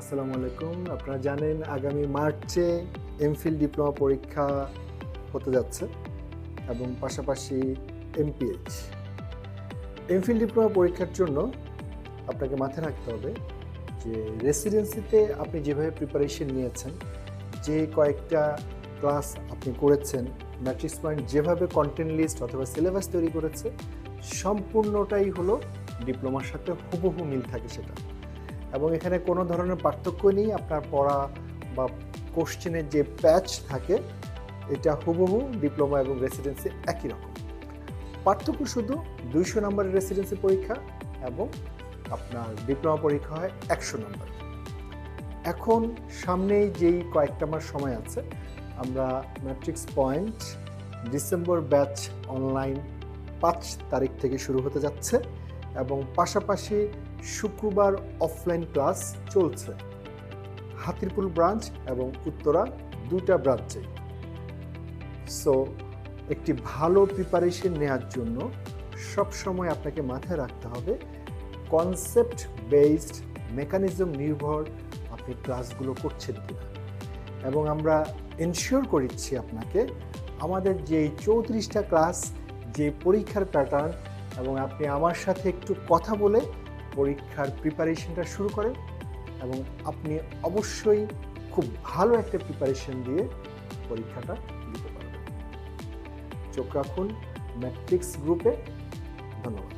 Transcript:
আসসালামু আলাইকুম। আপনারা জানেন আগামী মার্চে এমফিল ডিপ্লোমা পরীক্ষা হতে যাচ্ছে এবং পাশাপাশি এমপিএইচ। এমফিল ডিপ্লোমা পরীক্ষার জন্য আপনাকে মাথায় রাখতে হবে যে রেসিডেন্সিতে আপনি যেভাবে প্রিপারেশন নিয়েছেন, যে কয়েকটা ক্লাস আপনি করেছেন, ম্যাট্রিক্স পয়েন্ট যেভাবে কন্টেন্ট লিস্ট অথবা সিলেবাস তৈরি করেছে, সম্পূর্ণটাই হলো ডিপ্লোমার সাথে হুবহু মিল থাকে সেটা। এবং এখানে কোনো ধরনের পার্থক্য নেই। আপনার পড়া বা কোশ্চেনের যে প্যাচ থাকে এটা হুবহু ডিপ্লোমা এবং রেসিডেন্সি একই রকম। পার্থক্য শুধু 200 নম্বরের রেসিডেন্সি পরীক্ষা এবং আপনার ডিপ্লোমা পরীক্ষা হয় 100 নম্বর। এখন সামনেই যেই কয়েকটা মাস সময় আছে, আমরা matrix point December batch online 5 তারিখ থেকে শুরু হতে যাচ্ছে এবং পাশাপাশি শুক্রবার অফলাইন ক্লাস চলছে হাতিরপুল ব্রাঞ্চ এবং উত্তরা দুটা ব্রাঞ্চে। সো একটি ভালো প্রিপারেশন নেওয়ার জন্য সবসময় আপনাকে মাথায় রাখতে হবে কনসেপ্ট বেসড মেকানিজম নির্ভর আপনি ক্লাসগুলো করছেন কিনা। এবং আমরা এনশিওর করেছি আপনাকে আমাদের যে 34টা ক্লাস, যে পরীক্ষার প্যাটার্ন, এবং আপনি আমার সাথে একটু কথা বলে পরীক্ষার প্রিপারেশনটা শুরু করেন এবং আপনি অবশ্যই খুব ভালো একটা প্রিপারেশন দিয়ে পরীক্ষাটা দিতে পারবেন। চোখ রাখুন ম্যাট্রিক্স গ্রুপে। ধন্যবাদ।